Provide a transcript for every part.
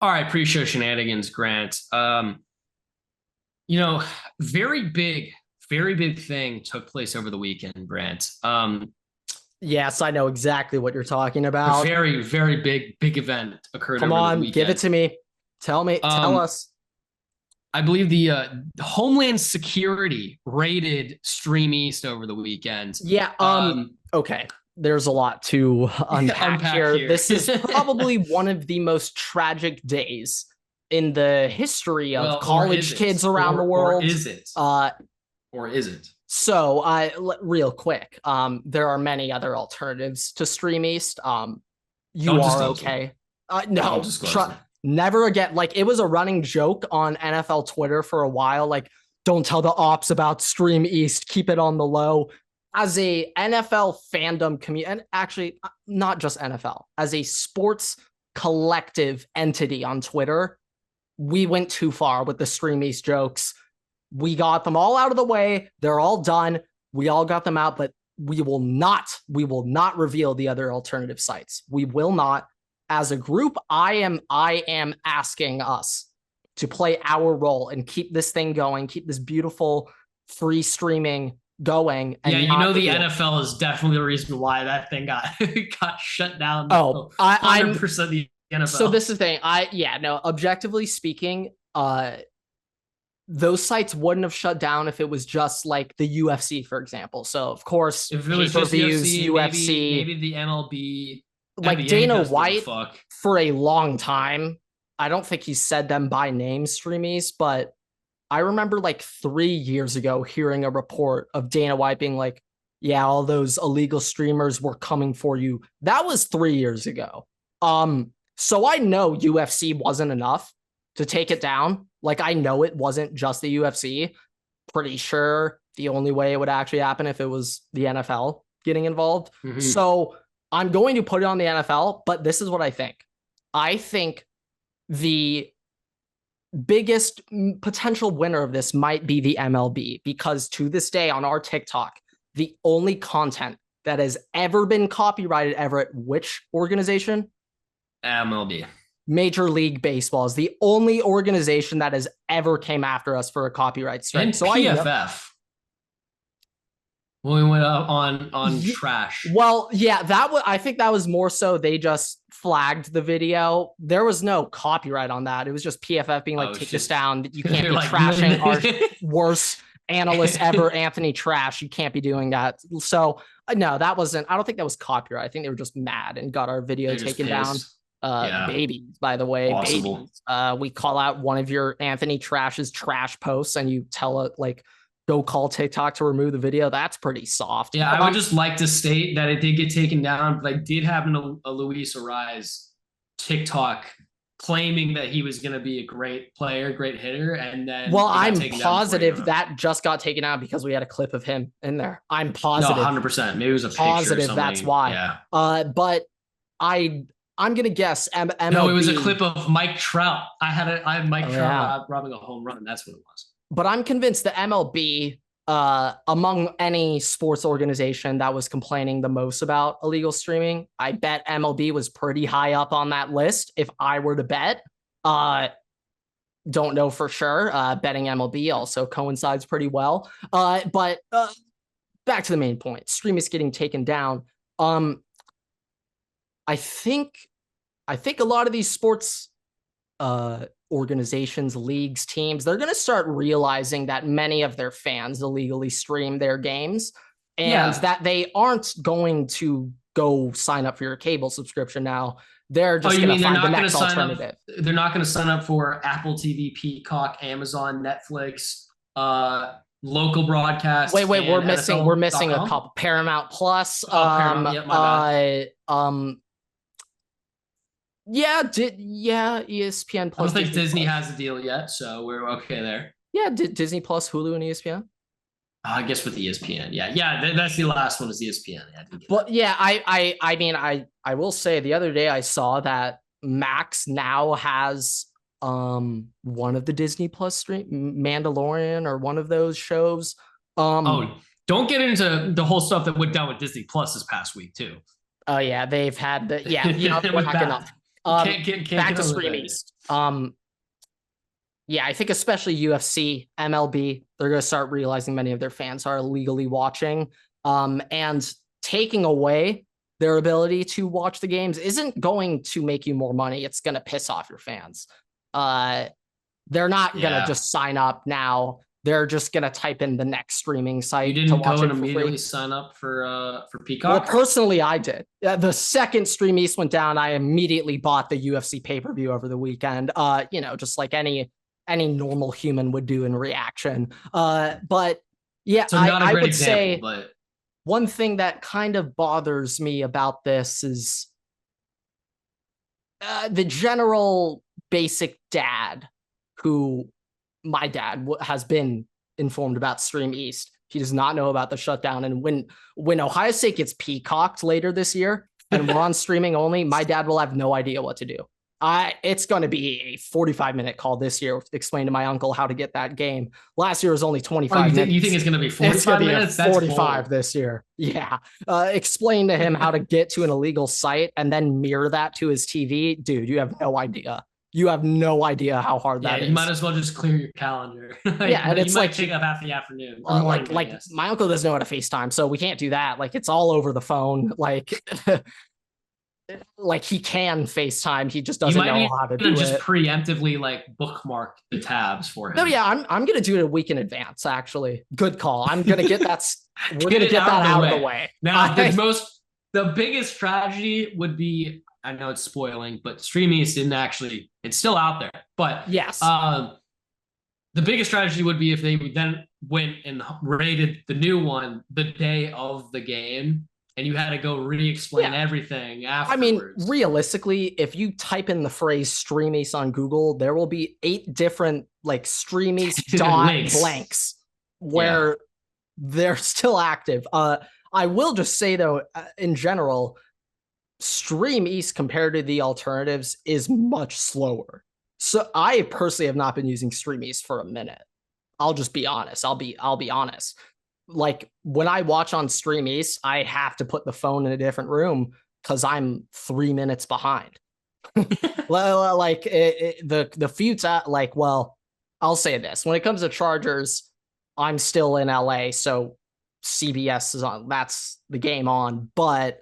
All right, pre-show shenanigans, Grant. You know, very big, very big thing took place over the weekend, Grant. Yes, I know exactly what you're talking A about. very, very big event occurred Come over the on, give it weekend. to me. Tell Um, us. I believe the Homeland Security raided Streameast over the weekend. Yeah, okay. There's a lot to unpack Unpack here. here. This is probably one of the most tragic days in the history of Well, or is college it? kids around the Or world. is it? Uh, Or is it? real quick, there are many other alternatives to Stream East. You Don't are disclose them. okay. Don't No, disclose them. never again. Like it was a running joke on NFL Twitter for a while. Like, don't tell the ops about Stream East. Keep it on the low. As a NFL fandom community, and actually not just NFL, as a sports collective entity on Twitter, we went too far with the Stream East jokes. We got them all out of the way. They're all done. We all got them out, but we will not reveal the other alternative sites. We will not. As a group, I am asking us to play our role and keep this thing going, keep this beautiful free streaming going. And Yeah, not the reveal. NFL is definitely the reason why that thing got got shut down. Oh, Though. I'm 100% the NFL. so this is the thing. Objectively speaking, those sites wouldn't have shut down if it was just like the UFC, for example. So of course, if it was just pay-per-views, UFC, maybe the MLB, like NBA Dana doesn't give a White fuck. for a long time. I don't think he said them by name, Streamies, but I remember like 3 years ago hearing a report of Dana White being like, yeah, all those illegal streamers were coming for you. That was 3 years ago. So I know UFC wasn't enough to take it down. Like I know it wasn't just the UFC. Pretty sure the only way it would actually happen if it was the NFL getting involved. Mm-hmm. So I'm going to put it on the NFL, but this is what I think. I think the biggest potential winner of this might be the MLB, because to this day on our TikTok, the only content that has ever been copyrighted ever at which organization? MLB. Major League Baseball is the only organization that has ever came after us for a copyright strike. And so PFF. When we went up on trash. Well, yeah, I think that was more so they just flagged the video. There was no copyright on that. It was just PFF being like, take this down. You can't be like, trashing our worst analyst ever, Anthony Trash. You can't be doing that. So no, that wasn't. I don't think that was copyright. I think they were just mad and got our video taken down. Babies, by the way. Possible. Babies. We call out one of your Anthony Trash's trash posts and you tell it like, go call TikTok to remove the video. That's pretty soft. Yeah, I would just like to state that it did get taken down, but I did have a Luis Ariz TikTok claiming that he was going to be a great player, great hitter, and then I'm positive that just got taken out because we had a clip of him in there. I'm positive. No, 100%. Maybe it was a positive. Picture that's why. Yeah. But I'm gonna guess MLB. No, it was a clip of Mike Trout. I had Mike Trout robbing a home run. That's what it was. But I'm convinced the MLB, among any sports organization that was complaining the most about illegal streaming, I bet MLB was pretty high up on that list. If I were to bet, don't know for sure. Betting MLB also coincides pretty well. But back to the main point. Stream is getting taken down. I think a lot of these sports organizations, leagues, teams, they're going to start realizing that many of their fans illegally stream their games and that they aren't going to go sign up for your cable subscription now. They're just going to find the next alternative. They're not going to sign up for Apple TV, Peacock, Amazon, Netflix, local broadcast. Wait, we're missing a couple. Paramount Plus. Paramount. Yep, my bad. ESPN Plus. I don't think Disney has a deal yet, so we're okay there. Yeah, Disney Plus, Hulu, and ESPN. I guess with ESPN, yeah, that's the last one is ESPN. But yeah, I mean, I will say the other day I saw that Max now has one of the Disney Plus stream, Mandalorian or one of those shows. Don't get into the whole stuff that went down with Disney Plus this past week too. Oh yeah, they've had we're not gonna Can't Back to get over that. Streameast. Yeah, I think especially UFC, MLB, they're going to start realizing many of their fans are illegally watching. And taking away their ability to watch the games isn't going to make you more money. It's going to piss off your fans. They're not going to just sign up now. They're just going to type in the next streaming site. You didn't go and immediately sign up for Peacock? Well, personally, I did. The second Streameast went down, I immediately bought the UFC pay-per-view over the weekend. Just like any normal human would do in reaction. But yeah, so not a great I would example, say but one thing that kind of bothers me about this is the general basic dad who my dad has been informed about Streameast. He does not know about the shutdown. And when Ohio State gets peacocked later this year and we're on streaming only, my dad will have no idea what to do. It's going to be a 45-minute call this year to explain to my uncle how to get that game. Last year was only 25 minutes. You think it's going to be 45 minutes? That's 45 this year. Yeah. Explain to him how to get to an illegal site and then mirror that to his TV. Dude, you have no idea. You have no idea how hard that is. You might as well just clear your calendar. And it's might take up half the afternoon. Like my uncle doesn't know how to FaceTime, so we can't do that. Like it's all over the phone. Like he can FaceTime, he just doesn't know how to do it. Just preemptively like bookmark the tabs for him. No, yeah, I'm gonna do it a week in advance. Actually, good call. I'm gonna get that. We're gonna get that out of the way. Now, the biggest tragedy would be, I know it's spoiling, but Streameast didn't actually. It's still out there, but yes. The biggest tragedy would be if they then went and rated the new one the day of the game, and you had to go re-explain everything afterwards. I mean, realistically, if you type in the phrase Streameast on Google, there will be 8 different like Streameast blanks where they're still active. I will just say though, in general, Streameast compared to the alternatives is much slower. So I personally have not been using Streameast for a minute. I'll just be honest. I'll be honest. Like when I watch on Streameast, I have to put the phone in a different room because I'm 3 minutes behind. Like the feud's at I'll say this. When it comes to Chargers, I'm still in LA, so CBS is on. That's the game on. But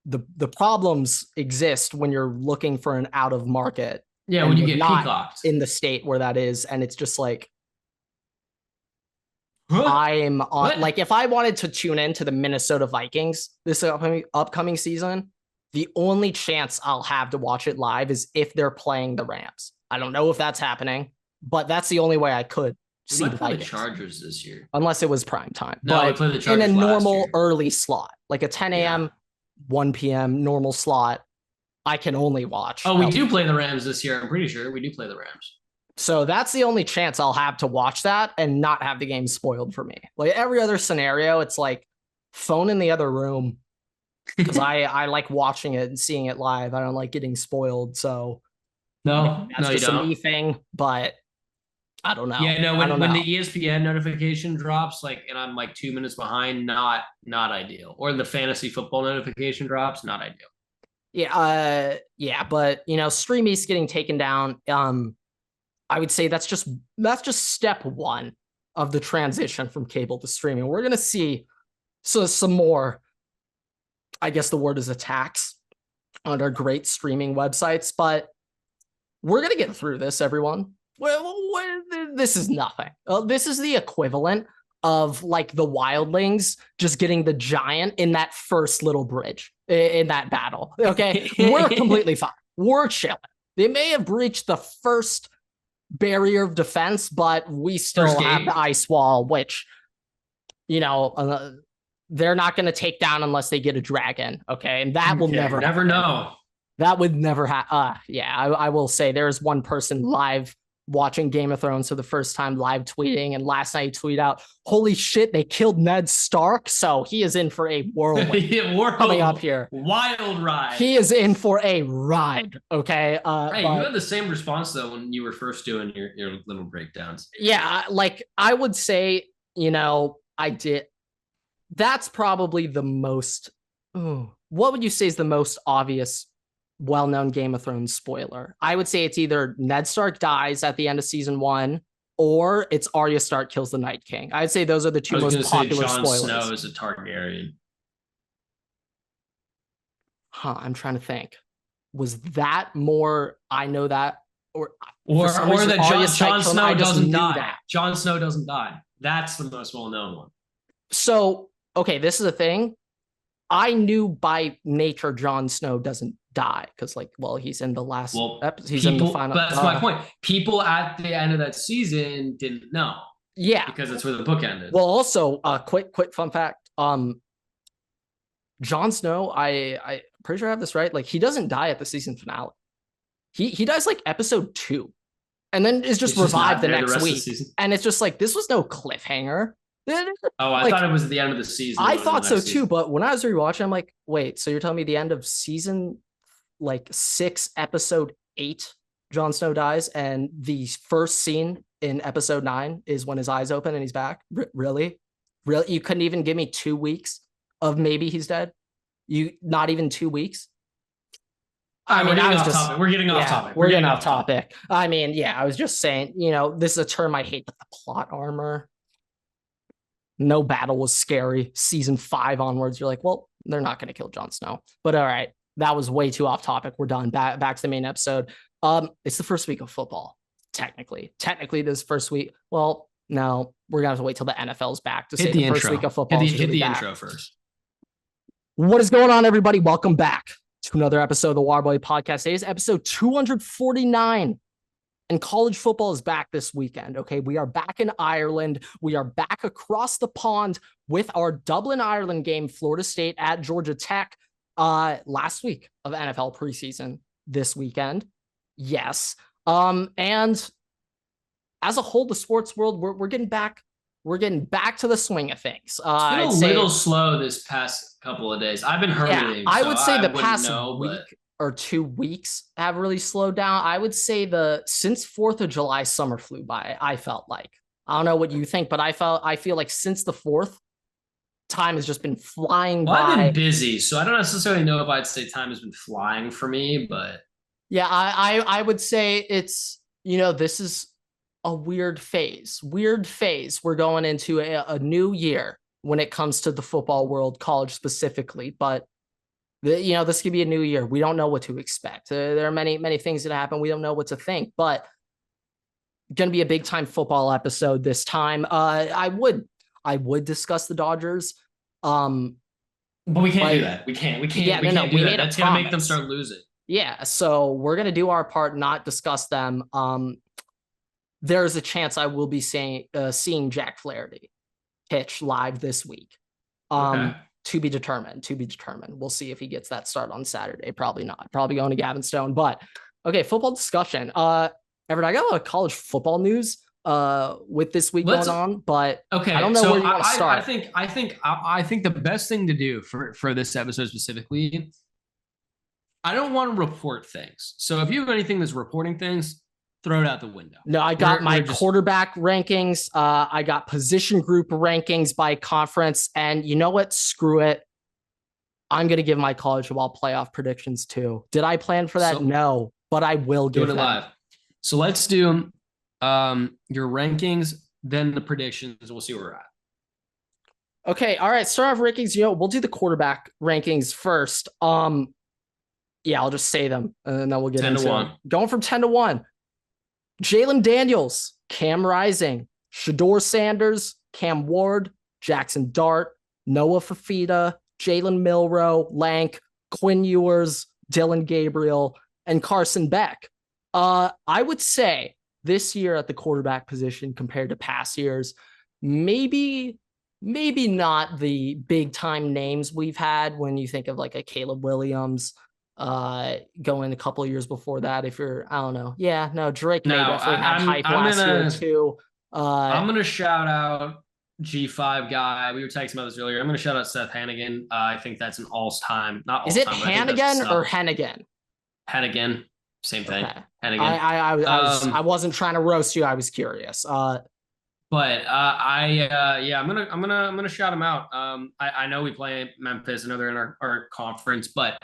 the problems exist when you're looking for an out of market. Yeah, when you get peacocked in the state where that is, and it's just like I'm on. Like if I wanted to tune in to the Minnesota Vikings this upcoming season, the only chance I'll have to watch it live is if they're playing the Rams. I don't know if that's happening, but that's the only way I could see the Vikings. The Chargers this year, unless it was prime time. No, but we played the Chargers in a normal early slot, like a 10 a.m., 1 p.m. normal slot, I can only watch. Oh, we do play the Rams this year. I'm pretty sure we do play the Rams. So that's the only chance I'll have to watch that and not have the game spoiled for me. Like every other scenario, it's like phone in the other room because I like watching it and seeing it live. I don't like getting spoiled. So that's just a me thing, but I don't know. Yeah, no, when the ESPN notification drops, and I'm 2 minutes behind, not ideal. Or the fantasy football notification drops, not ideal. But Streameast getting taken down. I would say that's just step one of the transition from cable to streaming. We're gonna see some more. I guess the word is attacks on our great streaming websites, but we're gonna get through this, everyone. This is nothing. This is the equivalent of the wildlings just getting the giant in that first little bridge in that battle. Okay, we're completely fine. We're chilling. They may have breached the first barrier of defense, but we still have the ice wall, which they're not going to take down unless they get a dragon. Okay, and that will never know. That would never happen. I will say there's one person live watching Game of Thrones for the first time, live tweeting, and last night he tweeted out, "Holy shit, they killed Ned Stark!" So he is in for a whirlwind coming up here. Wild ride. He is in for a ride. Okay. Hey, you had the same response though when you were first doing your little breakdowns. Yeah, I would say, I did. That's probably the most. What would you say is the most obvious well-known Game of Thrones spoiler. I would say it's either Ned Stark dies at the end of season 1 or it's Arya Stark kills the Night King. I'd say those are the two most popular Jon spoilers. Snow is a Targaryen. I'm trying to think. Was that more I know that or that Jon Snow doesn't die. That. Jon Snow doesn't die. That's the most well-known one. So, okay, this is a thing. I knew by nature Jon Snow doesn't die because, like, well, he's in the last episode. He's in the final. But that's my point. People at the end of that season didn't know. Yeah, because that's where the book ended. Well, also, quick fun fact. Jon Snow, I pretty sure I have this right. Like, he doesn't die at the season finale. He dies like episode 2, and then is just revived the next week. And it's just like, this was no cliffhanger. I thought it was at the end of the season. I thought so too, but when I was rewatching, I'm like, wait, so you're telling me the end of season like 6, episode 8, Jon Snow dies, and the first scene in episode 9 is when his eyes open and he's back? Really? You couldn't even give me 2 weeks of maybe he's dead? You not even 2 weeks? We're getting off topic. We're getting off topic. I mean, yeah, I was just saying, this is a term I hate, but the plot armor. No battle was scary. Season 5 onwards, you're like, well, they're not going to kill Jon Snow. But all right, that was way too off topic. We're done. Back to the main episode. It's the first week of football. Technically, this first week. Well, no, we're gonna have to wait till the NFL's back to say the first week of football. Hit the intro first. What is going on, everybody? Welcome back to another episode of the Waterboy Podcast. Today is episode 249. And college football is back this weekend, okay? We are back in Ireland. We are back across the pond with our Dublin, Ireland game, Florida State at Georgia Tech. Last week of NFL preseason this weekend. Yes. And as a whole, the sports world, we're getting back. We're getting back to the swing of things. It's been a little slow this past couple of days. I've been hurting. Yeah, I would say the past week or 2 weeks have really slowed down. I would say since 4th of July, summer flew by. I felt like, I don't know what you think, but I feel like since the 4th, time has just been flying by. I've been busy, so I don't necessarily know if I'd say time has been flying for me, but yeah, I would say it's, this is a weird phase. We're going into a new year when it comes to the football world, college specifically, but this could be a new year. We don't know what to expect. There are many things that happen. We don't know what to think, but going to be a big time football episode this time. I would discuss the Dodgers. But we can't do that. We can't do that. That's going to make them start losing. Yeah. So we're going to do our part, not discuss them. There's a chance I will be seeing Jack Flaherty pitch live this week. Okay. To be determined. We'll see if he gets that start on Saturday. Probably not. Probably going to Gavin Stone. But okay, football discussion. Everett, I got a lot of college football news with this week going on, but okay, I don't know where you want to start. I think the best thing to do for this episode specifically, I don't want to report things. So if you have anything that's reporting things, throw it out the window. No, I got my quarterback rankings. I got position group rankings by conference. And you know what? Screw it. I'm going to give my college football playoff predictions too. Did I plan for that? No, but I will do it live. So let's do your rankings, then the predictions. We'll see where we're at. Okay. All right. Start off rankings. We'll do the quarterback rankings first. Yeah, I'll just say them and then we'll get into 10-1. Going from 10-1. Jalen Daniels, Cam Rising, Shador Sanders, Cam Ward, Jackson Dart, Noah Fafita, Jalen Milroe, Lank, Quinn Ewers, Dylan Gabriel, and Carson Beck. I would say this year at the quarterback position compared to past years, maybe not the big time names we've had when you think of like a Caleb Williams, going a couple of years before that. If you're, I don't know. Yeah, no, Drake may definitely had hype last year too. I'm going to shout out G5 guy. We were texting about this earlier. I'm going to shout out Seth Hannigan. I think that's an all-time, not all-time. Is it Hannigan or Hennigan? Hannigan. Same thing. Okay. Hannigan. I wasn't trying to roast you. I was curious. I'm gonna shout him out. I know we play Memphis. I know they're in our conference, but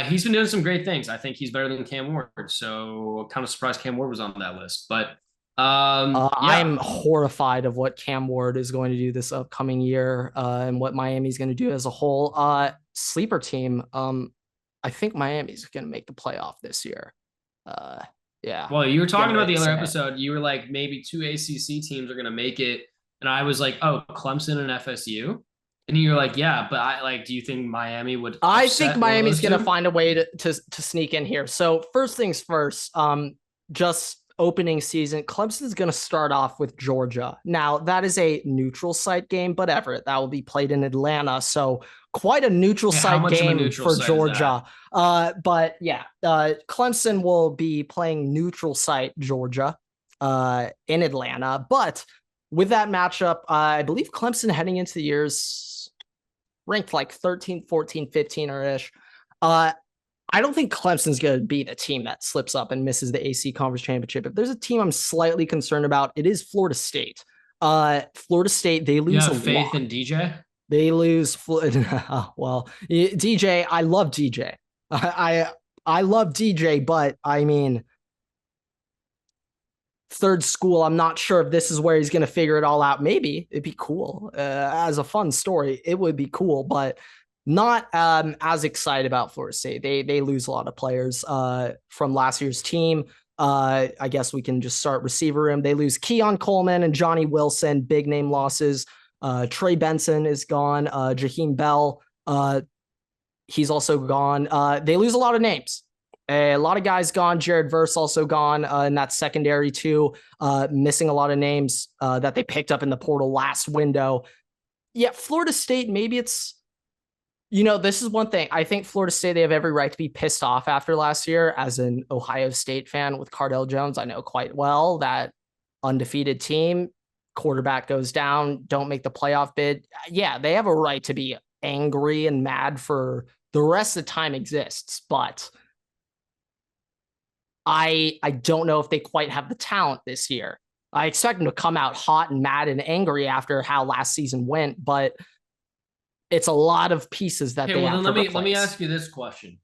He's been doing some great things. I think he's better than Cam Ward. So kind of surprised Cam Ward was on that list. But I'm horrified of what Cam Ward is going to do this upcoming year and what Miami's going to do as a whole. Sleeper team. I think Miami's going to make the playoff this year. Yeah. Well, you were talking about the other episode. You were like, maybe 2 ACC teams are going to make it. And I was like, oh, Clemson and FSU. And you're like, yeah, but do you think Miami would? I think Miami's going to find a way to sneak in here. So first things first, just opening season, Clemson's going to start off with Georgia. Now, that is a neutral site game, but Everett, that will be played in Atlanta. So quite a neutral site game for Georgia. But yeah, Clemson will be playing neutral site Georgia in Atlanta. But with that matchup, I believe Clemson heading into the years ranked like 13, 14, 15 or ish. I don't think Clemson's going to be the team that slips up and misses the AC Conference Championship. If there's a team I'm slightly concerned about, it is Florida State. Florida State, they lose a faith lot. in DJ? They lose. Well, DJ, I love DJ. I love DJ, but I mean, third school, I'm not sure if this is where he's going to figure it all out. Maybe it'd be cool as a fun story. It would be cool, but not as excited about Florida State. They lose a lot of players from last year's team. I guess we can just start receiver room. They lose Keon Coleman and Johnny Wilson, big name losses. Trey Benson is gone. Jaheim Bell, he's also gone. They lose a lot of names. A lot of guys gone. Jared Verse also gone in that secondary too. Missing a lot of names that they picked up in the portal last window. Yeah, Florida State, maybe it's, this is one thing. I think Florida State, they have every right to be pissed off after last year. As an Ohio State fan with Cardell Jones, I know quite well that undefeated team, quarterback goes down, don't make the playoff bid. Yeah, they have a right to be angry and mad for the rest of the time exists, but I don't know if they quite have the talent this year. I expect them to come out hot and mad and angry after how last season went, but it's a lot of pieces that they have to replace. Let me ask you this question.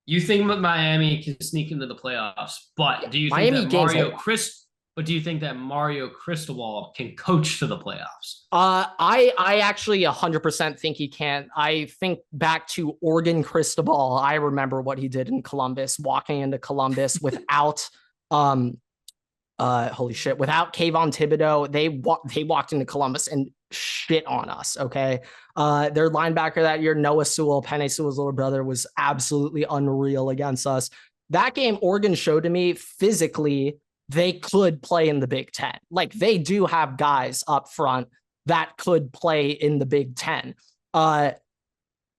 You think Miami can sneak into the playoffs, but do you think that Mario Cristobal can coach to the playoffs? I actually 100% think he can. I think back to Oregon Cristobal. I remember what he did in Columbus, walking into Columbus without holy shit, without Kayvon Thibodeau. They walked into Columbus and shit on us. Okay. Their linebacker that year, Noah Sewell, Penei Sewell's little brother, was absolutely unreal against us. That game, Oregon showed to me physically they could play in the Big Ten. Like, they do have guys up front that could play in the Big Ten.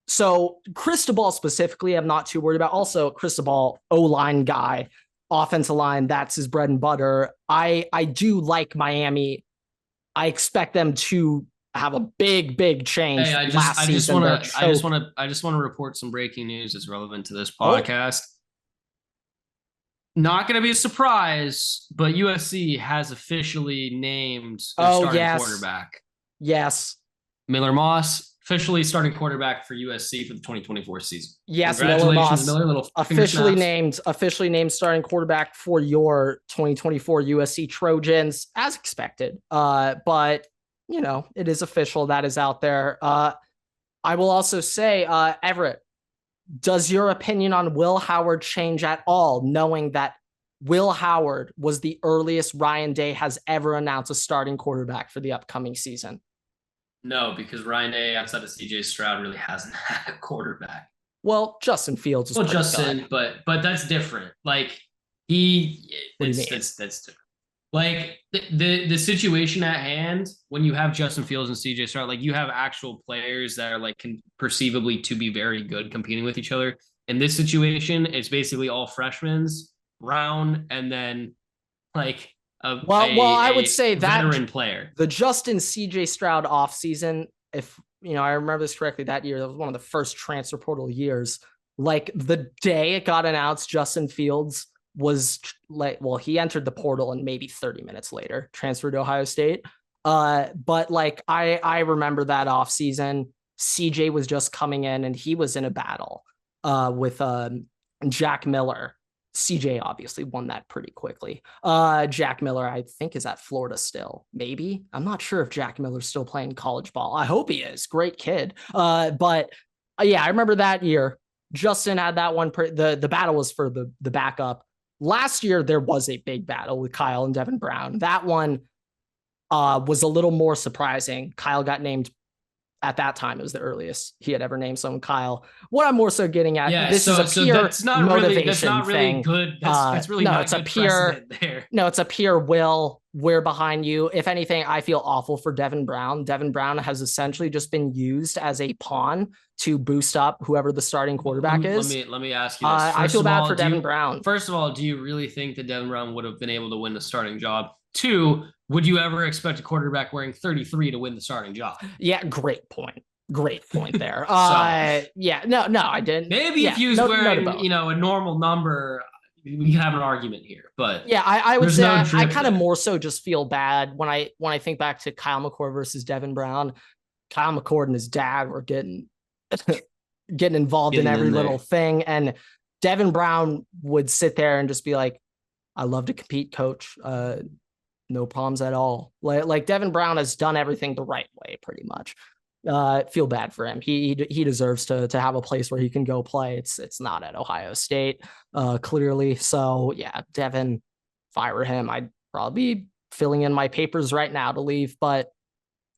So Cristobal specifically, I'm not too worried about. Also, Cristobal, O-line guy, offensive line, that's his bread and butter. I do like Miami. I expect them to have a big change. Hey, I just want to report some breaking news that's relevant to this podcast. Not going to be a surprise, but USC has officially named their starting quarterback. Yes. Miller Moss, officially starting quarterback for USC for the 2024 season. Yes, congratulations, Miller. Officially named starting quarterback for your 2024 USC Trojans, as expected. But it is official. That is out there. I will also say, Everett, does your opinion on Will Howard change at all, knowing that Will Howard was the earliest Ryan Day has ever announced a starting quarterback for the upcoming season? No, because Ryan Day, outside of CJ Stroud, really hasn't had a quarterback. Well, Justin Fields was good. but that's different. Like, that's different. Like, the situation at hand, when you have Justin Fields and CJ Stroud, like, you have actual players that are like perceivably to be very good competing with each other. In this situation, it's basically all freshmen, Brown, and then like I would say that veteran player. The Justin CJ Stroud offseason, if I remember this correctly, that year, that was one of the first transfer portal years. Like, the day it got announced, Justin Fields was he entered the portal and maybe 30 minutes later transferred to Ohio State. But like, I remember that offseason, CJ was just coming in and he was in a battle. with Jack Miller. CJ obviously won that pretty quickly. Jack Miller, I think, is at Florida still. Maybe. I'm not sure if Jack Miller's still playing college ball. I hope he is. Great kid. But yeah, I remember that year. Justin had that one. The battle was for the backup. Last year, there was a big battle with Kyle and Devin Brown. That one was a little more surprising. Kyle got named at that time. It was the earliest he had ever named someone Kyle. What I'm more so getting at, this is a pure that's not motivation really, that's not really thing. good. That's really no, not it's a a good pure there. No, it's a pure will. We're behind you. If anything, I feel awful for Devin Brown. Devin Brown has essentially just been used as a pawn to boost up whoever the starting quarterback is. Let me ask you this. I feel bad for Devin Brown. First of all, do you really think that Devin Brown would have been able to win the starting job? 2, would you ever expect a quarterback wearing 33 to win the starting job? Yeah, great point. Great point there. Yeah, no, I didn't. Maybe if he was wearing, a normal number, we can have an argument here. But yeah, I would say I kind of more so just feel bad when I think back to Kyle McCord versus Devin Brown. Kyle McCord and his dad were getting involved in every little thing, and Devin Brown would sit there and just be like, "I love to compete, coach. No problems at all." Like Devin Brown has done everything the right way, pretty much. Feel bad for him. He deserves to have a place where he can go play. It's not at Ohio State, clearly. So yeah, Devin, fire him. I'd probably be filling in my papers right now to leave, but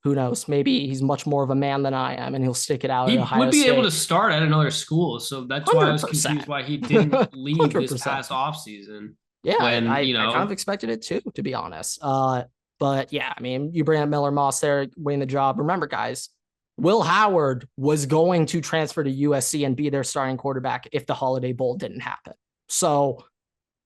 who knows? Maybe he's much more of a man than I am, and he'll stick it out. He would be able to start at another school, so that's 100%. Why I was confused why he didn't leave 100%. This past offseason. Yeah, I kind of expected it too, to be honest. But yeah, I mean, you bring up Miller Moss there, winning the job. Remember, guys, Will Howard was going to transfer to USC and be their starting quarterback if the Holiday Bowl didn't happen. So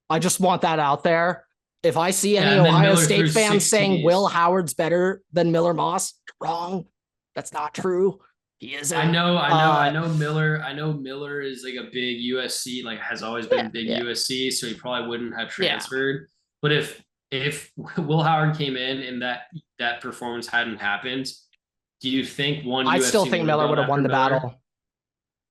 I just want that out there. If I see any Ohio State fans saying Will Howard's better than Miller Moss, wrong. That's not true. He isn't. I know Miller. I know Miller is like a big USC, like has always been big USC, so he probably wouldn't have transferred. But if Will Howard came in and that performance hadn't happened, do you think I still think Miller would have won the battle.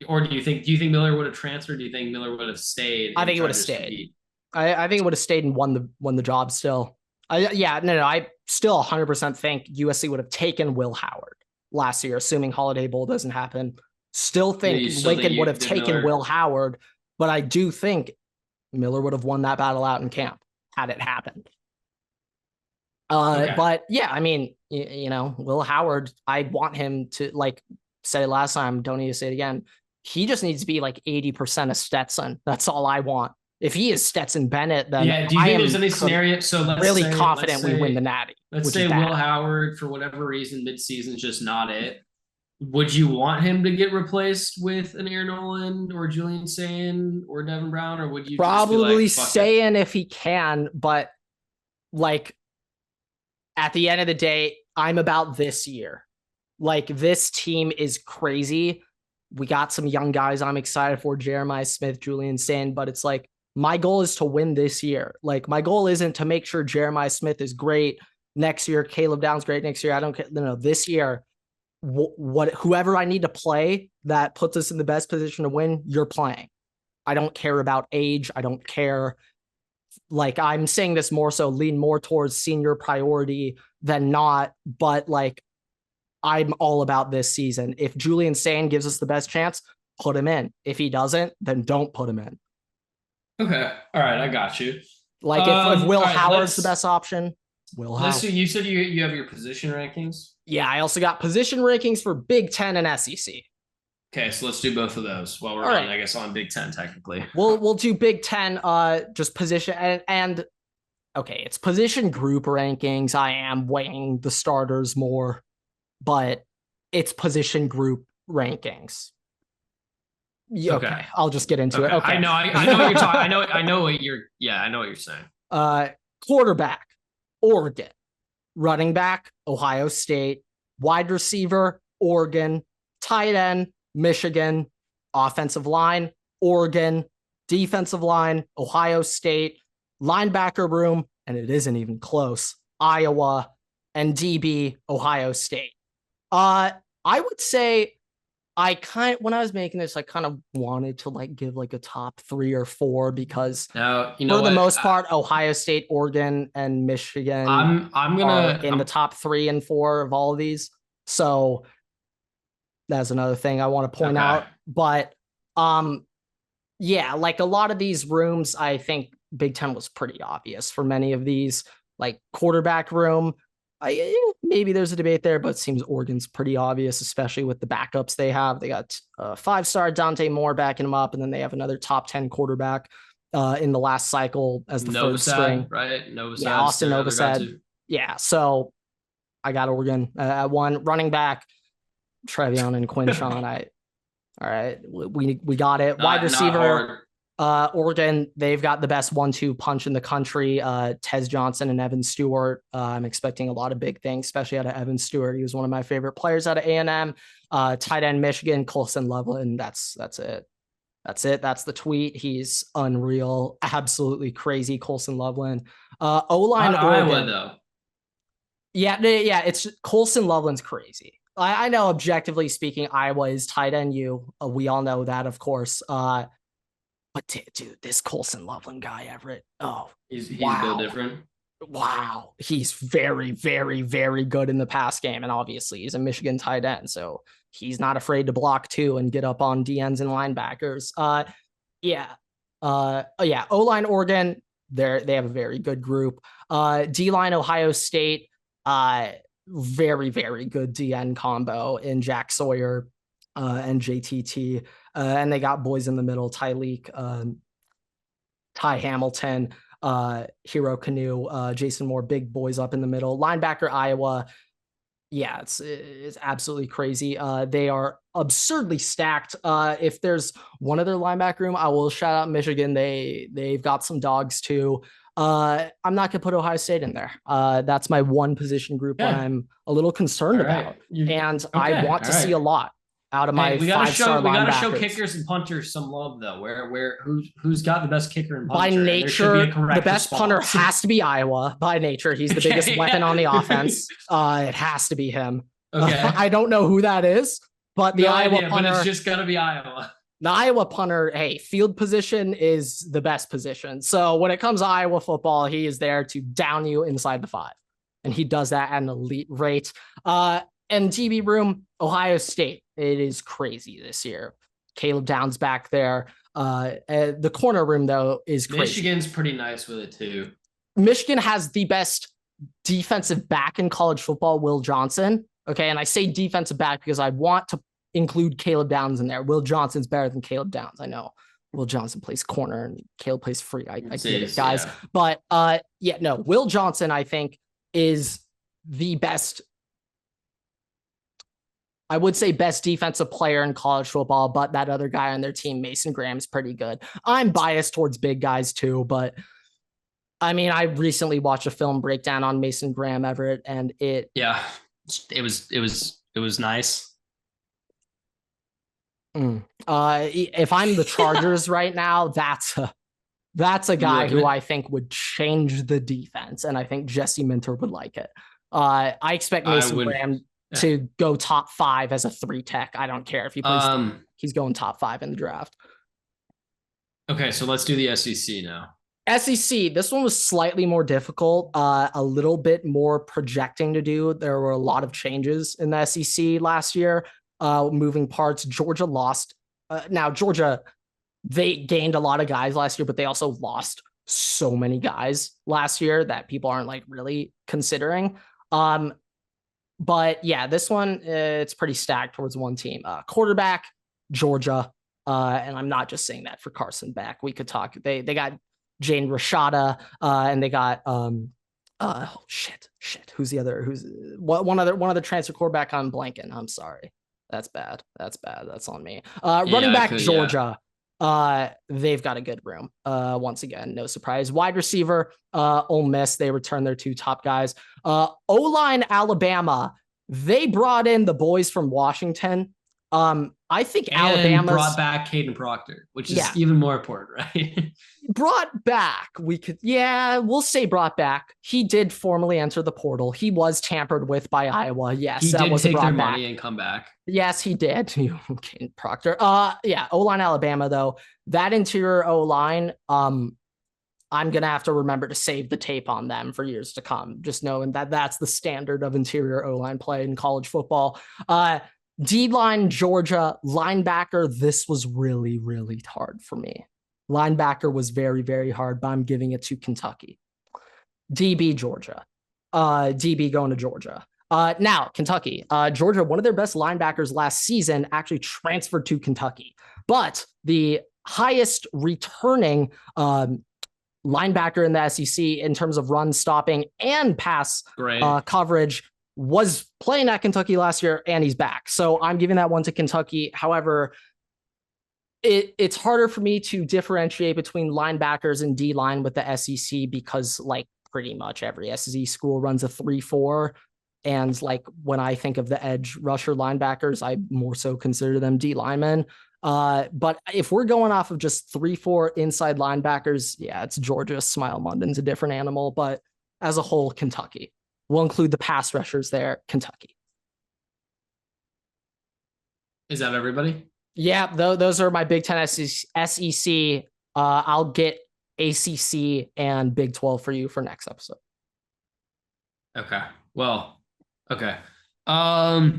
Or do you think Miller would have transferred? Do you think Miller would have stayed? I think he would have stayed. I think it would have stayed and won the job still. I still 100% think USC would have taken Will Howard last year, assuming Holiday Bowl doesn't happen. Still think Lincoln would have taken Will Howard, but I do think Miller would have won that battle out in camp had it happened. But yeah, I mean, Will Howard, I want him to, like said it last time, don't need to say it again. He just needs to be like 80% of Stetson. That's all I want. If he is Stetson Bennett, then do you think there's any scenario? So let's confident we win the Natty. Let's say Will Howard, for whatever reason, midseason is just not it. Would you want him to get replaced with an Aaron Noland or Julian Sayin or Devin Brown, or would you probably Sayin if he can? But like, at the end of the day, I'm about this year. Like, this team is crazy. We got some young guys I'm excited for, Jeremiah Smith, Julian Sayin, but it's like, my goal is to win this year. Like, my goal isn't to make sure Jeremiah Smith is great next year, Caleb Downs great next year. I don't care. No, this year, whoever I need to play that puts us in the best position to win, you're playing. I don't care about age. I don't care. Like, I'm saying this more so lean more towards senior priority than not, but like, I'm all about this season. If Julian Sayin gives us the best chance, put him in. If he doesn't, then don't put him in. Okay. All right. I got you. Like, if Will Howard's the best option, Will Howard. So you said you have your position rankings? Yeah, I also got position rankings for Big Ten and SEC. Okay, so let's do both of those while we're on, I guess, on Big Ten technically. We'll do Big Ten, just position and okay, it's position group rankings. I am weighing the starters more, but it's position group rankings. Okay. I'll just get into it. Okay. I know what you're talking. I know what you're saying. Quarterback, Oregon. Running back, Ohio State. Wide receiver, Oregon. Tight end, Michigan. Offensive line, Oregon. Defensive line, Ohio State. Linebacker room, and it isn't even close, Iowa. And DB, Ohio State. I would say when I was making this, I kind of wanted to like give like a top 3 or 4 because Now, you know for the what? most part, Ohio State, Oregon, and Michigan I'm are gonna in the top 3 and 4 of all of these. So that's another thing I want to point Okay. out. But yeah, like a lot of these rooms, I think Big Ten was pretty obvious for many of these. Like quarterback room, maybe there's a debate there, but it seems Oregon's pretty obvious, especially with the backups they have. They got 5-star Dante Moore backing them up, and then they have another top 10 quarterback in the last cycle as the third string. Right? Novosad, Yeah, Austin Novosad. Yeah, so I got Oregon at 1. Running back, Trevion and Quinshon. All right, we got it. Wide receiver, Oregon, they've got the best 1-2 punch in the country. Tez Johnson and Evan Stewart. I'm expecting a lot of big things, especially out of Evan Stewart. He was one of my favorite players out of A&M. Tight end Michigan, Colson Loveland. That's it. That's the tweet. He's unreal, absolutely crazy. Colson Loveland. O-line Oregon. Iowa though. Yeah, it's Colson Loveland's crazy. I know, objectively speaking, Iowa is tight end U. We all know that, of course. But dude, this Colson Loveland guy, Everett. Oh, he's wow. built different. Wow, he's very, very, very good in the pass game, and obviously he's a Michigan tight end, so he's not afraid to block too and get up on DNs and linebackers. O-line Oregon, they have a very good group. D-line Ohio State. Very, very good DN combo in Jack Sawyer and JTT. And they got boys in the middle, Tyleek, Ty Hamilton, Hero Canoe, Jason Moore, big boys up in the middle. Linebacker Iowa. Yeah, it's absolutely crazy. They are absurdly stacked. If there's one other linebacker room, I will shout out Michigan. They've got some dogs too. I'm not gonna put Ohio State in there. That's my one position group that I'm a little concerned about, and I want to see a lot out of my 5-star linebackers. We gotta show kickers and punters some love though. Who's got the best kicker and punter? By nature, the best punter has to be Iowa. By nature, he's the biggest weapon on the offense. It has to be him. Okay. I don't know who that is, but the Iowa punter. But it's just gonna be Iowa. The Iowa punter, hey, field position is the best position. So when it comes to Iowa football, he is there to down you inside the 5. And he does that at an elite rate. And TB room, Ohio State. It is crazy this year. Caleb Downs back there. The corner room, though, is crazy. Michigan's pretty nice with it, too. Michigan has the best defensive back in college football, Will Johnson. Okay, and I say defensive back because I want to include Caleb Downs in there. Will Johnson's better than Caleb Downs. I know Will Johnson plays corner and Caleb plays free. I get it, guys. Yeah. But Will Johnson, I think, is the best. I would say best defensive player in college football, but that other guy on their team, Mason Graham, is pretty good. I'm biased towards big guys too, but I mean, I recently watched a film breakdown on Mason Graham, Everett, and it was nice. If I'm the Chargers right now, that's a guy who I think would change the defense, and I think Jesse Minter would like it. I expect Mason Graham to go top 5 as a 3 tech. I don't care if he plays. He's going top 5 in the draft. Okay, so let's do the SEC now. SEC, this one was slightly more difficult, a little bit more projecting to do. There were a lot of changes in the SEC last year. Moving parts. Georgia lost. Now Georgia, they gained a lot of guys last year, but they also lost so many guys last year that people aren't like really considering. But yeah, this one, it's pretty stacked towards one team. Quarterback, Georgia. And I'm not just saying that for Carson Beck. We could talk. They got Jane Rashada, and they got shit. Who's the other? Who's one other transfer quarterback? I'm blanking. I'm sorry. That's bad. That's on me. Running back, Georgia. They've got a good room. Once again, no surprise. Wide receiver, Ole Miss. They returned their 2 top guys. O-line, Alabama. They brought in the boys from Washington, I think And Alabama's brought back Caden Proctor, which is even more important, right? Brought back. We'll say brought back. He did formally enter the portal. He was tampered with by Iowa. Yes, he that did was take their back. money and come back. Yes, he did. Caden Proctor. O-line Alabama though. That interior O-line, I'm going to have to remember to save the tape on them for years to come. Just knowing that that's the standard of interior O-line play in college football. D-line, Georgia. Linebacker, this was really, really hard for me. Linebacker was very, very hard, but I'm giving it to Kentucky. DB, Georgia. DB going to Georgia. Now, Kentucky. Georgia, one of their best linebackers last season actually transferred to Kentucky. But the highest returning linebacker in the SEC in terms of run stopping and pass coverage was playing at Kentucky last year, and he's back. So I'm giving that one to Kentucky. However, it's harder for me to differentiate between linebackers and D-line with the SEC because like pretty much every SEC school runs a 3-4. And like when I think of the edge rusher linebackers, I more so consider them D linemen. But if we're going off of just 3-4 inside linebackers, yeah, it's Georgia. Smile London's a different animal, but as a whole, Kentucky. We'll include the pass rushers there, Kentucky. Is that everybody? Yeah, those are my Big Ten SEC. I'll get ACC and Big 12 for you for next episode. Okay. Well, okay. I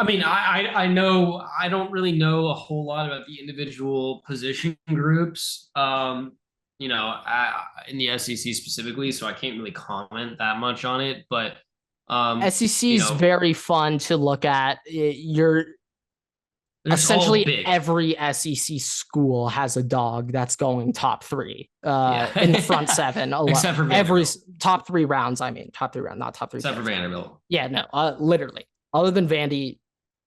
mean, I know I don't really know a whole lot about the individual position groups, in the SEC specifically, so I can't really comment that much on it. But SEC is very fun to look at. Essentially every SEC school has a dog that's going top 3 in the front 7. Except for every top 3 rounds. I mean, top 3 rounds, not top 3. Except for Vanderbilt. Yeah, no, literally. Other than Vandy,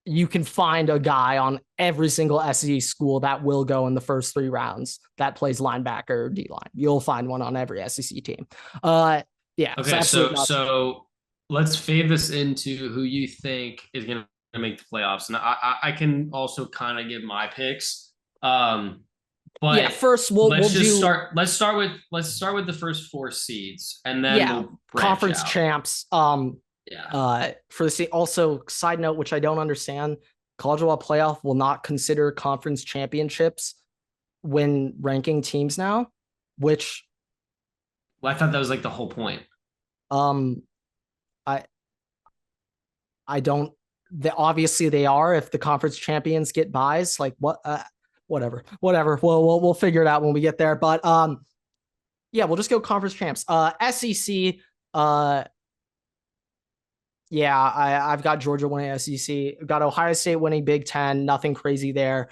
you can find a guy on every single SEC school that will go in the first 3 rounds that plays linebacker or D-line. You'll find one on every SEC team. Yeah. Okay, so let's fade this into who you think is going to make the playoffs, and I can also kind of give my picks. But yeah, first let's start with the first 4 seeds, and then we'll conference out. Champs. For the also side note, which I don't understand, college football playoff will not consider conference championships when ranking teams now, which I thought that was like the whole point. I don't. Obviously they are if the conference champions get buys. Like whatever. We'll figure it out when we get there. But we'll just go conference champs. SEC. I've got Georgia winning SEC. I've got Ohio State winning Big Ten. Nothing crazy there.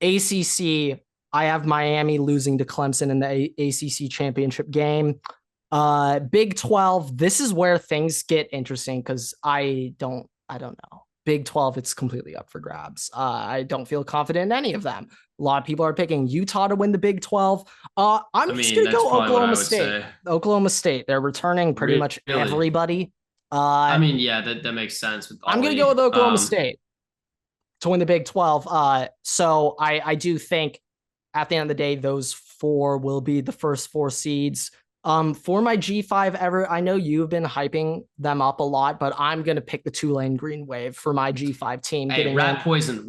ACC. I have Miami losing to Clemson in the ACC championship game. Big 12. This is where things get interesting because I don't know. Big 12, it's completely up for grabs. I don't feel confident in any of them. A lot of people are picking Utah to win the Big 12. I'm just going to go Oklahoma State. Oklahoma State. They're returning pretty much everybody. That makes sense. I'm going to go with Oklahoma State to win the Big 12. So I do think at the end of the day, those 4 will be the first 4 seeds. For my G5 I know you've been hyping them up a lot, but I'm going to pick the Tulane Green Wave for my G5 team. Hey, rat poison.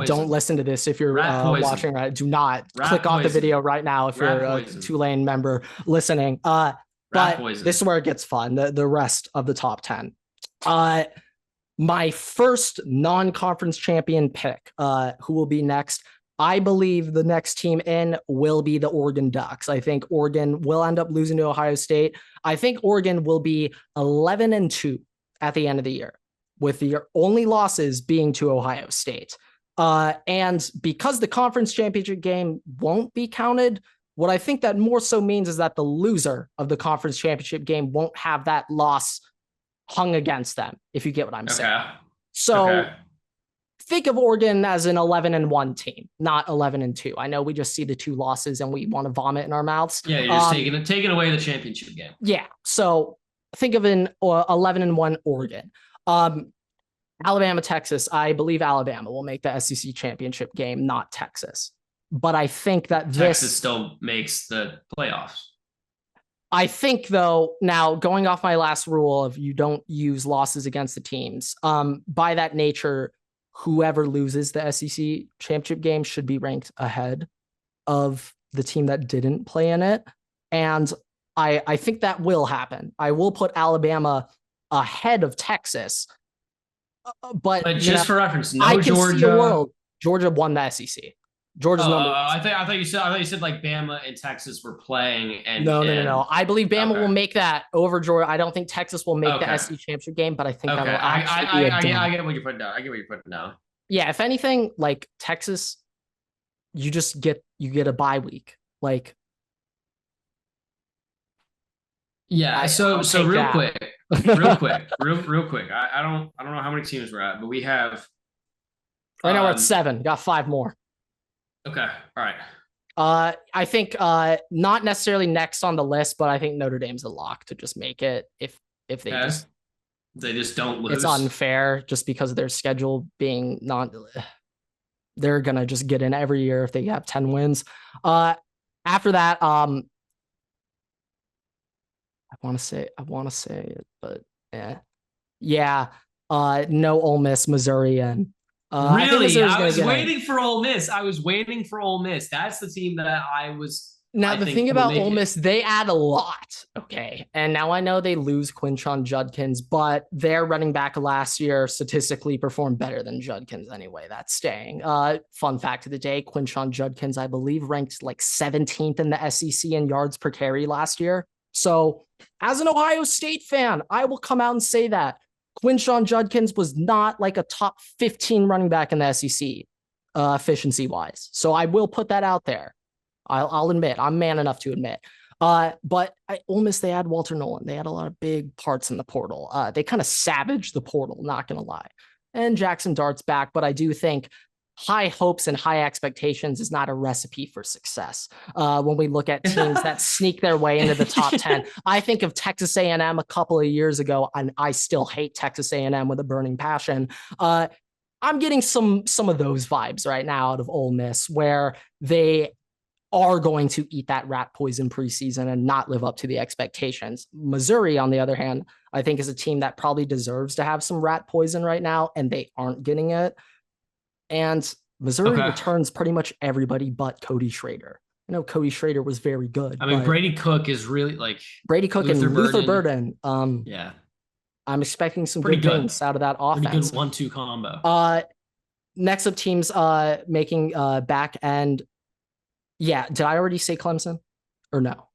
Don't listen to this if you're watching. Do not click off the video right now if you're a Tulane member listening. But this is where it gets fun. The rest of the top 10. My first non-conference champion pick, who will be next. I believe the next team in will be the Oregon Ducks. I think Oregon will end up losing to Ohio State. I think Oregon will be 11-2 at the end of the year, with the only losses being to Ohio State. And because the conference championship game won't be counted, what I think that more so means is that the loser of the conference championship game won't have that loss hung against them, if you get what I'm saying. So think of Oregon as an 11-1 team, not 11-2. I know we just see the 2 losses and we want to vomit in our mouths. Yeah, you're just taking away the championship game. Yeah, so think of an 11-1 Oregon. Alabama, Texas. I believe Alabama will make the SEC championship game, not Texas. But I think that Texas still makes the playoffs. I think, though, now going off my last rule of you don't use losses against the teams, by that nature, whoever loses the SEC championship game should be ranked ahead of the team that didn't play in it. And I think that will happen. I will put Alabama ahead of Texas. But just for reference, no Georgia. Georgia won the SEC. Georgia's number one. I thought you said like Bama and Texas were playing. And no. I believe Bama will make that over Georgia. I don't think Texas will make the SEC championship game, but I think that'll actually be I get what you're putting down. Yeah, if anything, like Texas, you just get a bye week. Like, yeah. So real quick. I don't know how many teams we're at, but we have right now we're at 7. Got 5 more. Okay. All right. I think not necessarily next on the list, but I think Notre Dame's a lock to just make it if they just don't lose. It's unfair just because of their schedule being not. They're gonna just get in every year if they have 10 wins. After that, I want to say it, but yeah. No Ole Miss, Missouri, and. Really? I was waiting for Ole Miss. That's the team that I was. Now, the thing about Ole Miss, they add a lot. Okay. And now I know they lose Quinshon Judkins, but their running back last year statistically performed better than Judkins anyway. That's staying. Fun fact of the day, Quinshon Judkins, I believe, ranked like 17th in the SEC in yards per carry last year. So as an Ohio State fan, I will come out and say that. Quinshon Judkins was not like a top 15 running back in the SEC efficiency wise. So I will put that out there. I'll admit, I'm man enough to admit. But Ole Miss, they had Walter Nolan. They had a lot of big parts in the portal. They kind of savaged the portal, not going to lie. And Jackson Dart's back, but I do think high hopes and high expectations is not a recipe for success. When we look at teams that sneak their way into the top 10, I think of Texas A&M a couple of years ago, and I still hate Texas A&M with a burning passion. I'm getting some of those vibes right now out of Ole Miss, where they are going to eat that rat poison preseason and not live up to the expectations. Missouri, on the other hand, I think is a team that probably deserves to have some rat poison right now, and they aren't getting it. And Missouri returns pretty much everybody but Cody Schrader. I know Cody Schrader was very good. I mean, Brady Cook is really like Brady Cook and Luther Burden. Yeah, I'm expecting some good things out of that offense. Pretty good 1-2 combo. Next up, teams making back end. Yeah, did I already say Clemson or no?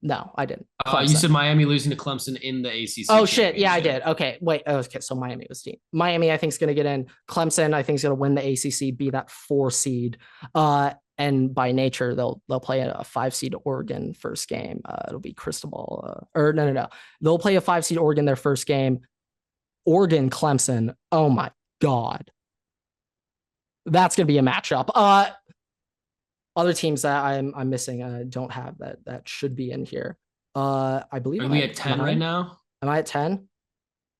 No, I didn't. You said Miami losing to Clemson in the ACC. Oh, shit. Yeah, I did. Okay, wait. Okay, so Miami was team. Miami, I think, is going to get in. Clemson, I think, is going to win the ACC, be that 4 seed. And by nature, they'll play a 5 seed Oregon first game. It'll be Cristobal. No. They'll play a 5 seed Oregon their first game. Oregon, Clemson. Oh, my God. That's going to be a matchup. Other teams that I'm missing, don't have that should be in here. I believe. Are we at 10 right now? Am I at 10?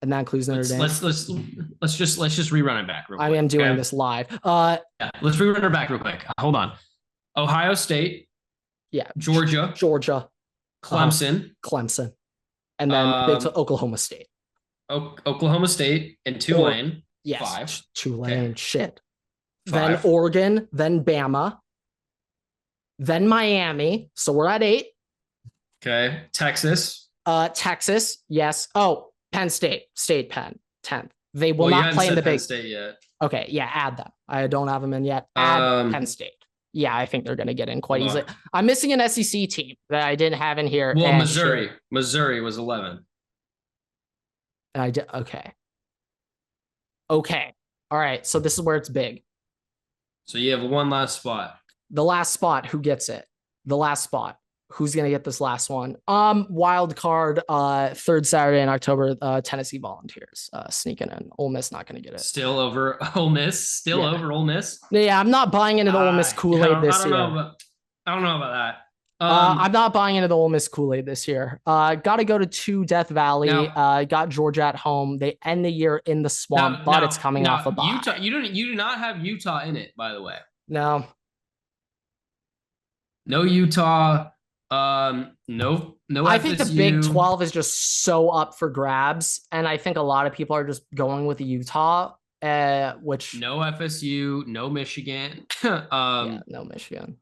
And that includes Notre Dame. Let's just rerun it back real quick. I am doing this live. Yeah, let's rerun it back real quick. Hold on. Ohio State. Yeah. Georgia. Clemson. Clemson. And then to Oklahoma State. Oklahoma State and Tulane. Yes. 5. Tulane. Okay. Shit. 5. Then Oregon. Then Bama. Then Miami. So we're at 8. Okay. Texas. Texas. Yes. Oh, Penn State. Penn. 10th. They will not play in the Big State yet. Okay. Yeah. Add them. I don't have them in yet. Add Penn State. Yeah. I think they're going to get in quite easily. I'm missing an SEC team that I didn't have in here. Well, Missouri. Missouri was 11. And I did. Okay. All right. So this is where it's big. So you have one last spot. The last spot, who gets it? The last spot. Who's going to get this last one? Wild card, 3rd Saturday in October, Tennessee Volunteers sneaking in. Ole Miss not going to get it. Still over Ole Miss? Over Ole Miss? Yeah, I'm not buying into the Ole Miss Kool-Aid this year. I don't know about that. I'm not buying into the Ole Miss Kool-Aid this year. Got to go to 2 Death Valley. Got Georgia at home. They end the year in the swamp, but it's coming off a bye. Utah, you do not have Utah in it, by the way. No. No Utah. No I FSU. think the Big 12 is just so up for grabs, and I think a lot of people are just going with the Utah, which no FSU, no Michigan. Yeah, no Michigan.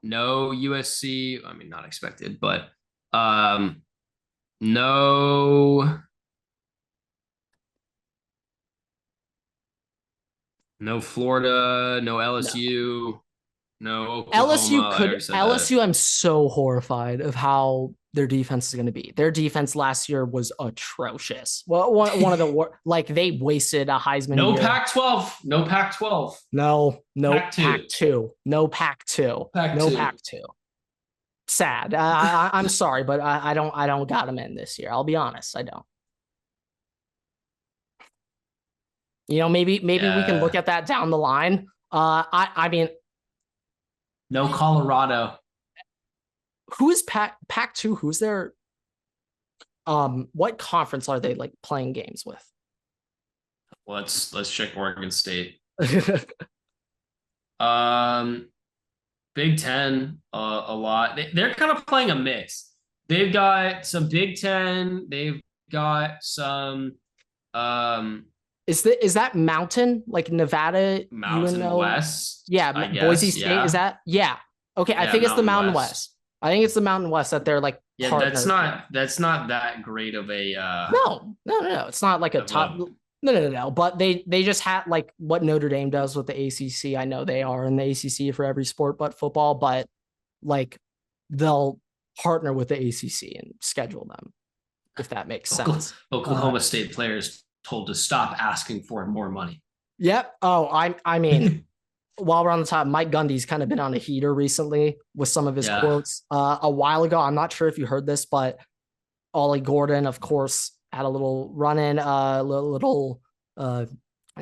No USC. I mean, not expected, but no Florida, no LSU, no Oklahoma. LSU, I'm so horrified of how their defense is going to be. Their defense last year was atrocious. Well, one of the like they wasted a Heisman. No Pac-12. No Pac-12. No Pac-2. No Pac-2. No Pac-2. Sad. I'm sorry, but I don't got them in this year. I'll be honest, I don't. Maybe we can look at that down the line. I mean, no Colorado. Who is Pac-2? Who's their what conference are they like playing games with? Let's check Oregon State. Big Ten, a lot. They're kind of playing a mix. They've got some Big Ten. They've got some. Is that Mountain, like Nevada? Mountain West. Yeah, Boise State. Yeah. Is that? Yeah. Okay, I think it's the Mountain West. I think it's the Mountain West that they're like. Yeah, that's not that great of a. No. It's not like a top. No. But they just had like what Notre Dame does with the ACC. I know they are in the ACC for every sport but football, but like they'll partner with the ACC and schedule them, if that makes sense. Oklahoma State players told to stop asking for more money. Yep. Oh, I mean, while we're on the top, Mike Gundy's kind of been on a heater recently with some of his quotes. A while ago, I'm not sure if you heard this, but Ollie Gordon, of course, had a little run-in, little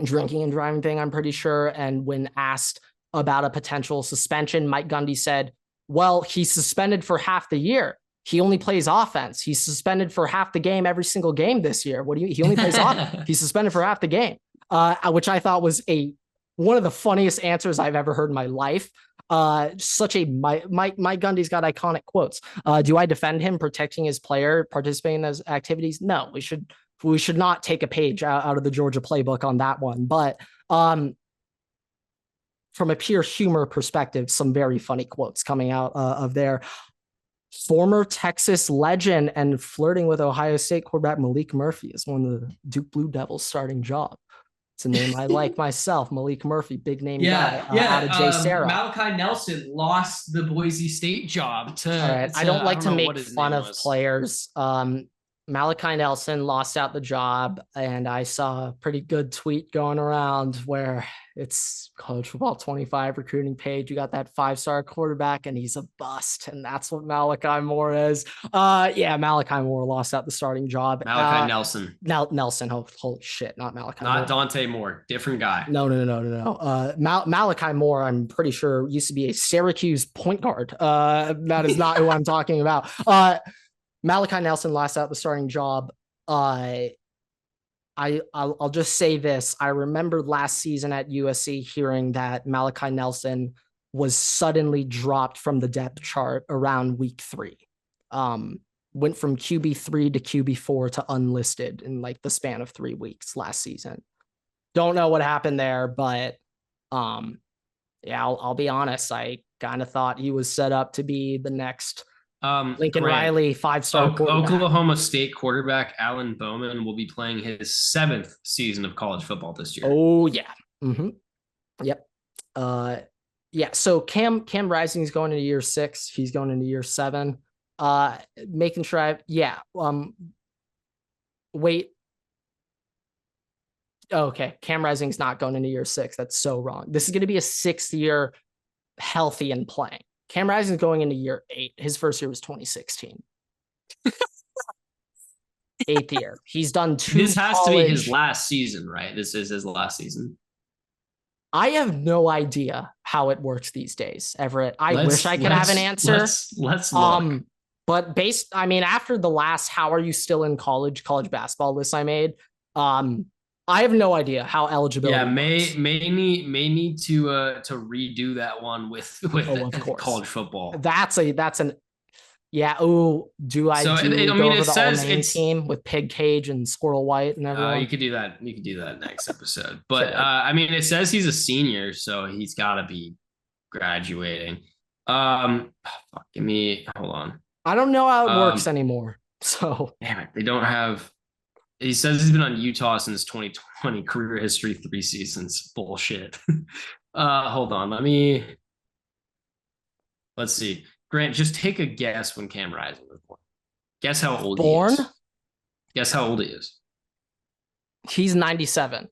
drinking and driving thing, I'm pretty sure. And when asked about a potential suspension, Mike Gundy said, well, he's suspended for half the year. He only plays offense. He's suspended for half the game every single game this year. He only plays offense. He's suspended for half the game, which I thought was one of the funniest answers I've ever heard in my life. Such a Mike Gundy's got iconic quotes. Do I defend him protecting his player, participating in those activities? No, we should not take a page out of the Georgia playbook on that one. But from a pure humor perspective, some very funny quotes coming out of there. Former Texas legend and flirting with Ohio State quarterback Malik Murphy is one of the Duke Blue Devils starting job. It's a name I like myself, Malik Murphy, big name guy out of J. Sarah. Malachi Nelson lost the Boise State job to. All right. I don't like to make fun of players. Malachi Nelson lost out the job, and I saw a pretty good tweet going around where it's College Football 25 recruiting page. You got that 5-star quarterback, and he's a bust, and that's what Malachi Moore is. Malachi Moore lost out the starting job. Malachi Nelson. Nelson. Holy shit, not Malachi. Not Moore. Dante Moore, different guy. No. Malachi Moore, I'm pretty sure used to be a Syracuse point guard. That is not who I'm talking about. Malachi Nelson lost out the starting job. I'll just say this. I remember last season at USC hearing that Malachi Nelson was suddenly dropped from the depth chart around week 3. Went from QB3 to QB4 to unlisted in like the span of 3 weeks last season. Don't know what happened there, but I'll be honest. I kind of thought he was set up to be the next Lincoln Riley 5-star Oklahoma State quarterback Alan Bowman will be playing his 7th season of college football this year. Oh yeah. Mm-hmm. Yep. So Cam Rising is going into year 6. He's going into year 7. Making sure wait. Okay. Cam Rising's not going into year 6. That's so wrong. This is going to be a 6th year healthy and playing. Cam Rising is going into year 8. His first year was 2016. 8th year. He's done 2. This has to be his last season, right? This is his last season. I have no idea how it works these days, Everett. I wish I could have an answer. Let's look. But after the last "How are you still in college" basketball list I made, I have no idea how eligibility. Yeah, may need to redo that one with college football. That's an yeah. Oh, do I? So go over the all-name team with Pig Cage and Squirrel White and everyone? You could do that. You could do that next episode. But it says he's a senior, so he's got to be graduating. Hold on. I don't know how it works anymore. So damn it, they don't have. He says he's been on Utah since 2020. Career history 3 seasons. Bullshit. Hold on. Let's see. Grant, just take a guess when Cam Rising was born. Guess how old he is. Guess how old he is. He's 97.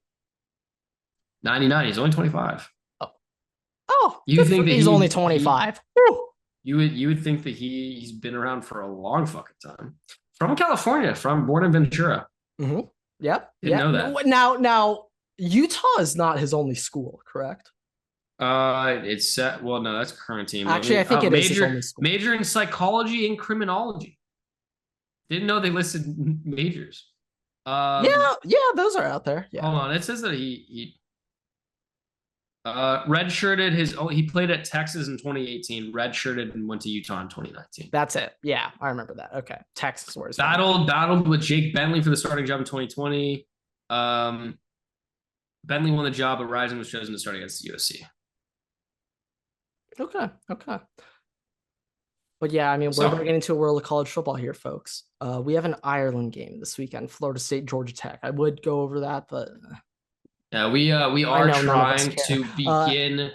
99. He's only 25. Oh, you think that he's only 25? You would think that he's been around for a long fucking time. From California, born in Ventura. Mm-hmm. Yep. Didn't know that. Now, Utah is not his only school, correct? It's set. Well, no, that's current team. Actually, I think it is his only school. Major in psychology and criminology. Didn't know they listed majors. Yeah, those are out there. Yeah. Hold on, it says that he redshirted he played at Texas in 2018, redshirted and went to Utah in 2019. That's it. Yeah, I remember that. Okay. Texas was battled with Jake Bentley for the starting job in 2020. Bentley won the job, but Rising was chosen to start against USC. Okay. But yeah, we're getting into a world of college football here, folks. We have an Ireland game this weekend, Florida State, Georgia Tech. I would go over that, but yeah, we are trying to begin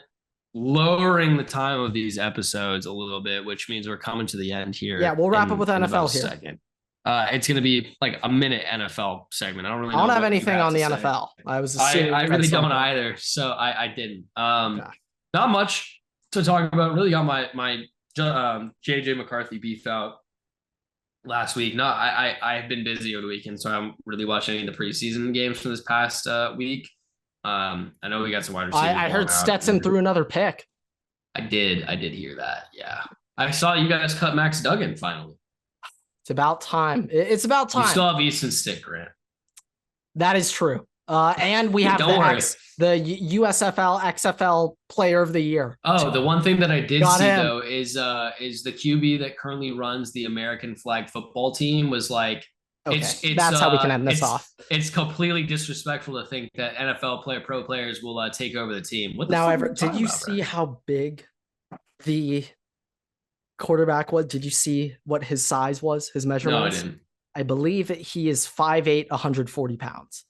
lowering the time of these episodes a little bit, which means we're coming to the end here. Yeah, we'll wrap up with NFL here. Second. It's going to be like a minute NFL segment. I don't have anything on the NFL. I was assuming I really don't either, so I didn't. Not much to talk about. Really got my JJ McCarthy beef out last week. No, I've been busy over the weekend, so I'm really watching any of the preseason games from this past week. I know we got some wide receivers. I heard Stetson threw another pick. I did hear that. Yeah, I saw you guys cut Max Duggan finally. It's about time. It's about time. You still have Easton Stick, Grant. That is true. And we have the USFL XFL Player of the Year. Oh, the one thing that I did see though is the QB that currently runs the American flag football team was like, okay, that's how we can end this off. It's completely disrespectful to think that NFL pro players will take over the team. What the now, Everett, did you see how big the quarterback was? Did you see what his size was? His measurement? No, I didn't. I believe he is 5'8", 140 pounds.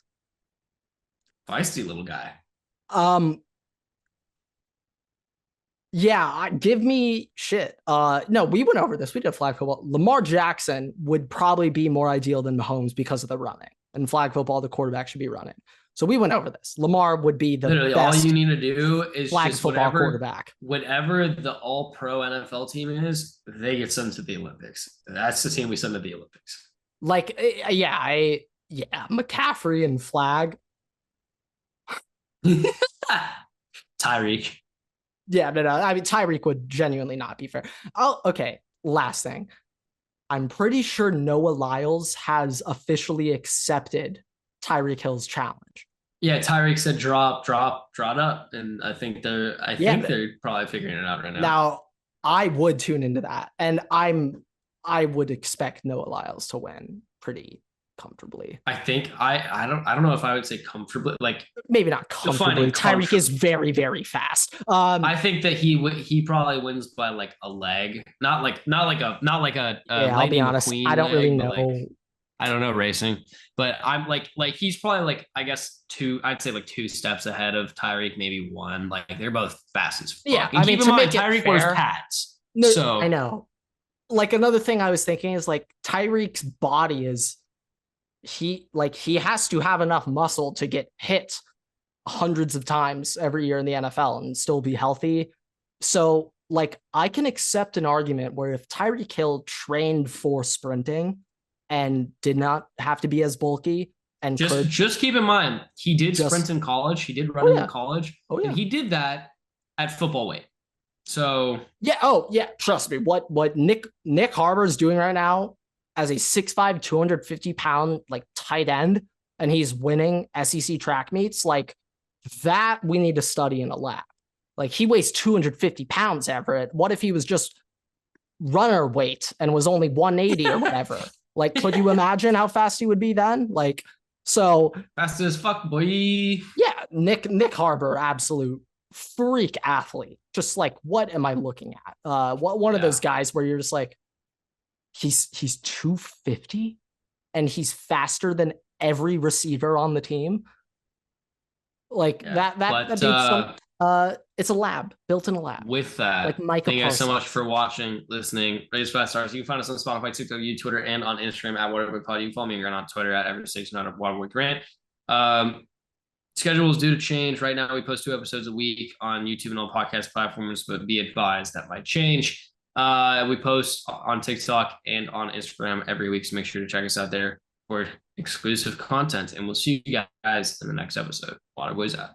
Feisty little guy. Yeah, give me shit. No, we went over this. We did flag football. Lamar Jackson would probably be more ideal than Mahomes because of the running. In flag football, the quarterback should be running. So we went over this. Lamar would be the literally best all you need to do is flag football quarterback. Whatever the all-pro NFL team is, they get sent to the Olympics. That's the team we send to the Olympics. Like, McCaffrey and flag. Tyreek. Yeah, no. Tyreek would genuinely not be fair. Oh, okay. Last thing. I'm pretty sure Noah Lyles has officially accepted Tyreek Hill's challenge. Yeah, Tyreek said drop up, and I think they're probably figuring it out right now. Now, I would tune into that, and I would expect Noah Lyles to win pretty comfortably. I think I don't know if I would say comfortably, like maybe not comfortably. Tyreek is very, very fast. I think that he probably wins by like a leg, not like a I'll be honest, I don't really know. I don't know racing, but I'm like he's probably like, I guess I'd say like 2 steps ahead of Tyreek, maybe 1. Like they're both fast as fuck. Yeah, and keep in mind, Tyreek wears pads. No, so I know. Like another thing I was thinking is like Tyreek's body is he has to have enough muscle to get hit hundreds of times every year in the NFL and still be healthy. So like I can accept an argument where if Tyreek Hill trained for sprinting and did not have to be as bulky, and just keep in mind, he did sprint in college. He did run in college. And he did that at football weight. So yeah. Oh yeah. Trust me. What Nick Harbor is doing right now as a 6'5", 250-pound like tight end, and he's winning SEC track meets, like that we need to study in a lab. Like he weighs 250 pounds, Everett. What if he was just runner weight and was only 180 or whatever? Like, could you imagine how fast he would be then? Like, so fast as fuck, boy. Yeah, Nick Harbor, absolute freak athlete. Just like, what am I looking at? One of those guys where you're just like, he's 250 and he's faster than every receiver on the team. Like that dude's it's a lab, built in a lab. With that, like Micah thank you guys so much for watching, listening. Raise 5 stars. You can find us on Spotify, TikTok, YouTube, Twitter, and on Instagram at Waterboy Pod. You can follow me on Twitter at Everett6, Waterboy Grant. Schedule is due to change. Right now, we post 2 episodes a week on YouTube and all podcast platforms, but be advised that might change. We post on TikTok and on Instagram every week, so make sure to check us out there for exclusive content. And we'll see you guys in the next episode. Waterboys out.